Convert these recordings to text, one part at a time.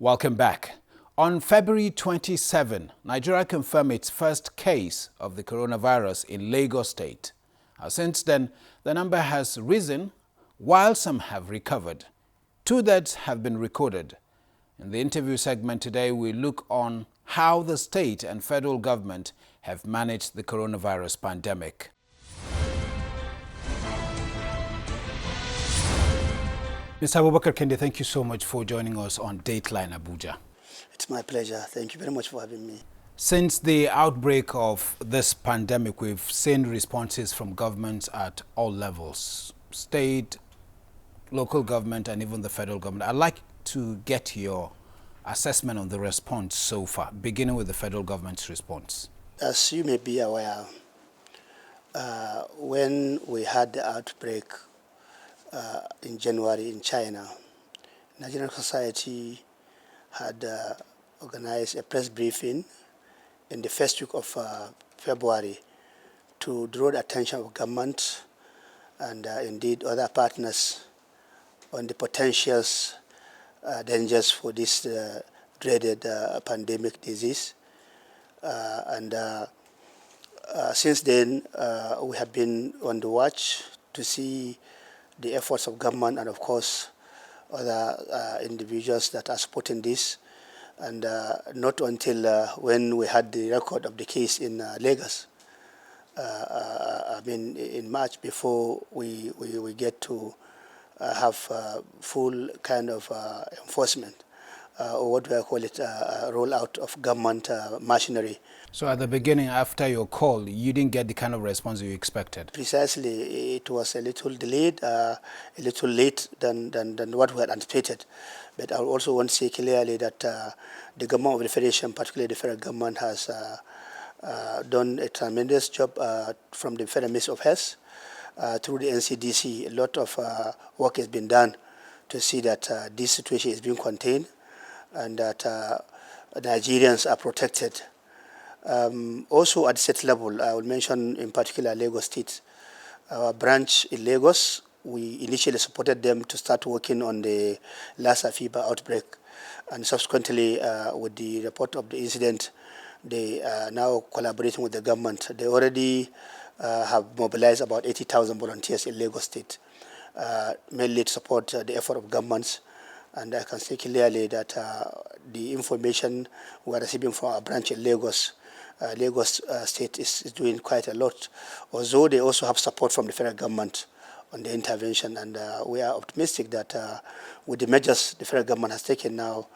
Welcome back. On February 27, Nigeria confirmed its first case of the coronavirus in Lagos State. Since then, the number has risen, while some have recovered. 2 deaths have been recorded. In the interview segment today, we look on how the state and federal government have managed the coronavirus pandemic. Mr. Abubakar Kende, thank you so much for joining us on Dateline Abuja. It's my pleasure. Thank you very much for having me. Since the outbreak of this pandemic, we've seen responses from governments at all levels, state, local government, and even the federal government. I'd like to get your assessment on the response so far, beginning with the federal government's response. As you may be aware, when we had the outbreak in January in China, Nigerian society had organized a press briefing in the first week of February to draw the attention of government and indeed other partners on the potential dangers for this dreaded pandemic disease. Since then, we have been on the watch to see the efforts of government and, of course, other individuals that are supporting this. And not until when we had the record of the case in Lagos, in March, before we get to have full kind of enforcement, or what do I call it, rollout of government machinery. So at the beginning, after your call, you didn't get the kind of response you expected? Precisely. It was a little delayed, a little late than what we had anticipated. But I also want to say clearly that the government of the Federation, particularly the federal government, has done a tremendous job from the Federal Ministry of Health through the NCDC. A lot of work has been done to see that this situation is being contained and that Nigerians are protected. Also at state level, I will mention in particular Lagos State. Our branch in Lagos, we initially supported them to start working on the Lassa fever outbreak, and subsequently with the report of the incident, they are now collaborating with the government. They already have mobilized about 80,000 volunteers in Lagos State, mainly to support the effort of governments. And I can say clearly that the information we are receiving from our branch in Lagos, Lagos State is doing quite a lot, although they also have support from the federal government on the intervention. And we are optimistic that with the measures the federal government has taken now,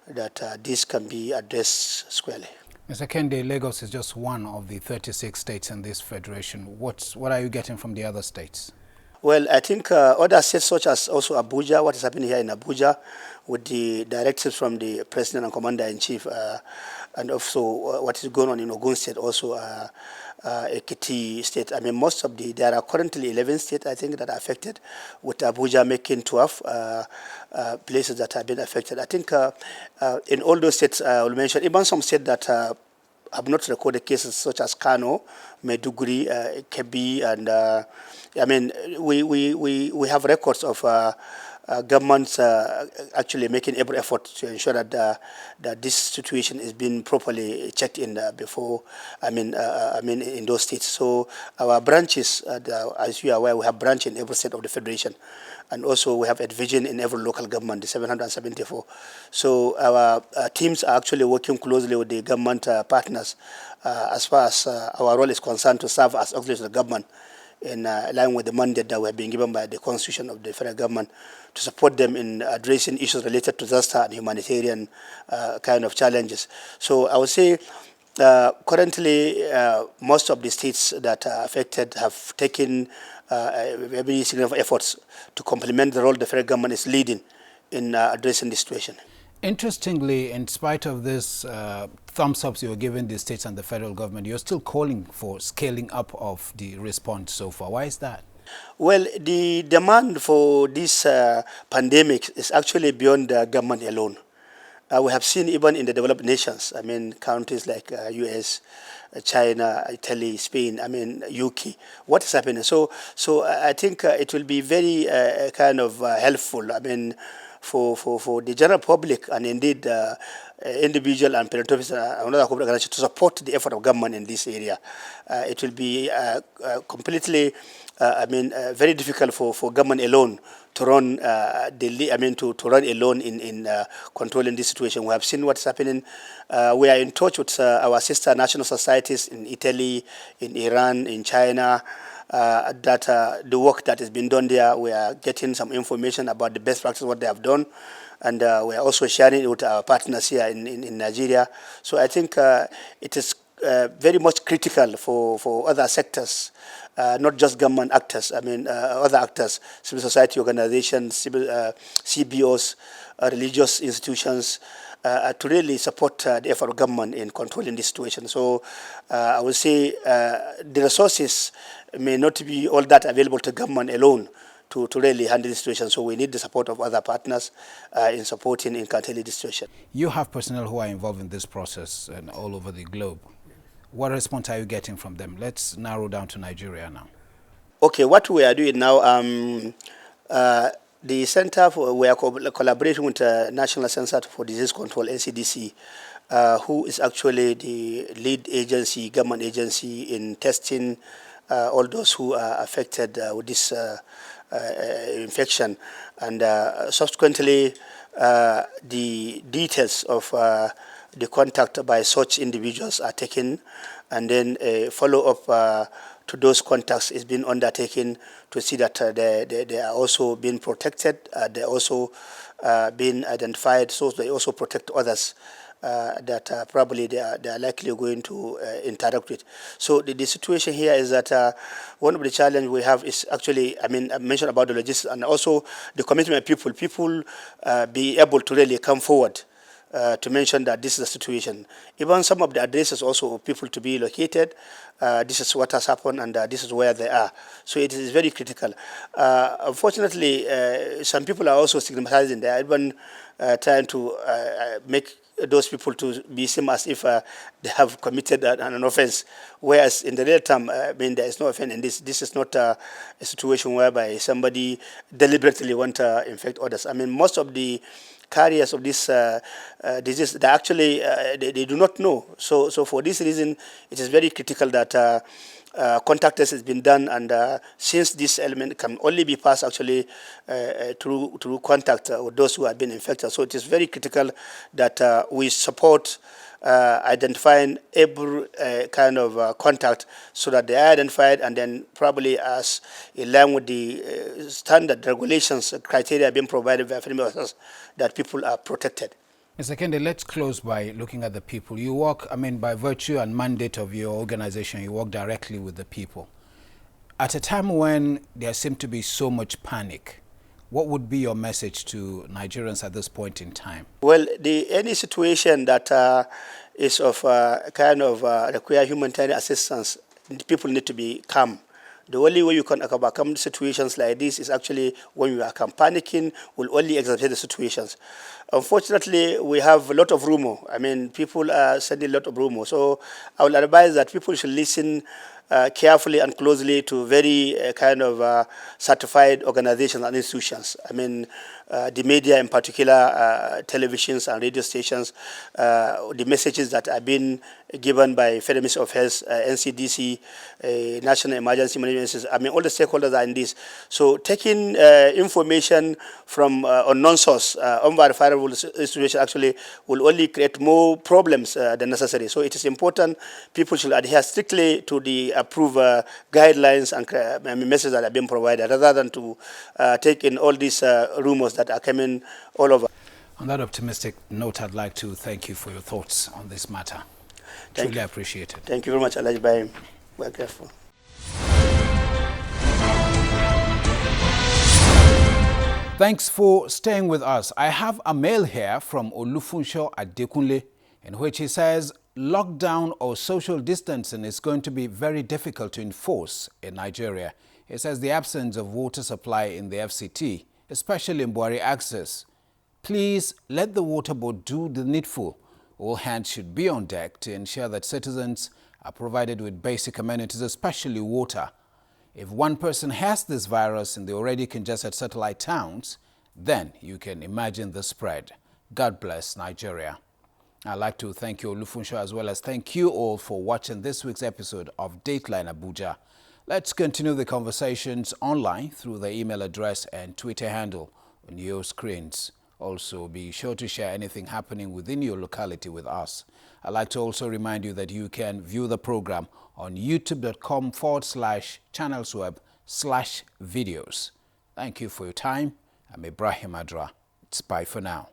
that this can be addressed squarely. Mr. Kende, Lagos is just one of the 36 states in this federation. What are you getting from the other states? Well, I think other states such as also Abuja, what is happening here in Abuja with the directives from the President and Commander-in-Chief, and also what is going on in Ogun State, also Ekiti State. I mean, there are currently 11 states, I think, that are affected, with Abuja making 12 places that have been affected. I think in all those states, I will mention, even some states that have not recorded cases such as Kano, Maiduguri, Kebbi, and we have records of governments actually making every effort to ensure that this situation is being properly checked in before. In those states. So our branches, as you are aware, we have branch in every state of the federation, and also we have a division in every local government, the 774. So our teams are actually working closely with the government partners as far as our role is concerned, to serve as auxiliaries of the government in line with the mandate that we have been given by the Constitution of the federal government, to support them in addressing issues related to disaster and humanitarian kind of challenges. So I would say currently most of the states that are affected have taken very significant efforts to complement the role the federal government is leading in addressing the situation. Interestingly, in spite of this thumbs-ups you're giving the states and the federal government, you're still calling for scaling up of the response so far. Why is that? Well, the demand for this pandemic is actually beyond the government alone. We have seen even in the developed nations, countries like US, China, Italy, Spain, UK, what is happening. So I think it will be very kind of helpful, for the general public and indeed individual and philanthropists and other corporate organizations to support the effort of government in this area. It will be completely, very difficult for government alone to run to run alone in controlling this situation. We have seen what's happening. We are in touch with our sister national societies in Italy, in Iran, in China. That the work that has been done there, we are getting some information about the best practice, what they have done, and we are also sharing it with our partners here in Nigeria. So I think it is very much critical for other sectors, not just government actors, other actors, civil society organizations, CBOs, religious institutions, to really support the effort of government in controlling this situation. So I would say the resources may not be all that available to government alone to really handle the situation. So we need the support of other partners in supporting in containing the situation. You have personnel who are involved in this process and all over the globe. What response are you getting from them? Let's narrow down to Nigeria now. Okay, what we are doing now, the Center we are collaborating with the National Center for Disease Control, NCDC, who is actually the lead agency, government agency in testing all those who are affected with this infection. And subsequently, the details of the contact by such individuals are taken, and then a follow-up to those contacts is being undertaken to see that they are also being protected, they are also being identified, so they also protect others that probably they are likely going to interact with. So the situation here is that one of the challenges we have is actually, I mentioned about the logistics and also the commitment of people. People be able to really come forward to mention that this is the situation. Even some of the addresses also of people to be located, this is what has happened and this is where they are. So it is very critical. Unfortunately, some people are also stigmatizing. They are even trying to make those people to be seen as if they have committed an offense, whereas in the real term, there is no offense in this. This is not a situation whereby somebody deliberately want to infect others. Most of the carriers of this disease, they actually they do not know. So for this reason, it is very critical that contact test has been done, and since this element can only be passed actually through contact with those who have been infected, so it is very critical that we support identifying every kind of contact so that they are identified, and then probably as in line with the standard regulations, criteria being provided by FMS, that people are protected. Mr. Kende, let's close by looking at the people. You work, by virtue and mandate of your organization, you work directly with the people. At a time when there seems to be so much panic, what would be your message to Nigerians at this point in time? Well, any situation that is of require humanitarian assistance, people need to be calm. The only way you can overcome situations like this is actually when you are panicking will only exacerbate the situations. Unfortunately, we have a lot of rumor. People are sending a lot of rumor. So I will advise that people should listen carefully and closely to very certified organizations and institutions. The media in particular, televisions and radio stations, the messages that are being given by Federal Ministry of Health, NCDC, National Emergency Management System, all the stakeholders are in this. So taking information from unknown source, unverifiable information actually will only create more problems than necessary. So it is important people should adhere strictly to the approved guidelines and messages that are being provided, rather than to take in all these rumors that are coming all over. On that optimistic note, I'd like to thank you for your thoughts on this matter. Truly appreciate it. Thank you very much, Alhaji Bayim. We're careful. Thanks for staying with us. I have a mail here from Olufunsho Adekunle, in which he says lockdown or social distancing is going to be very difficult to enforce in Nigeria. He says the absence of water supply in the FCT, especially in Buhari access. Please let the water board do the needful. All hands should be on deck to ensure that citizens are provided with basic amenities, especially water. If one person has this virus in the already congested satellite towns, then you can imagine the spread. God bless Nigeria. I'd like to thank you, Olufunsho, as well as thank you all for watching this week's episode of Dateline Abuja. Let's continue the conversations online through the email address and Twitter handle on your screens. Also, be sure to share anything happening within your locality with us. I'd like to also remind you that you can view the program on youtube.com/channelsweb/videos. Thank you for your time. I'm Ibrahim Adra. It's bye for now.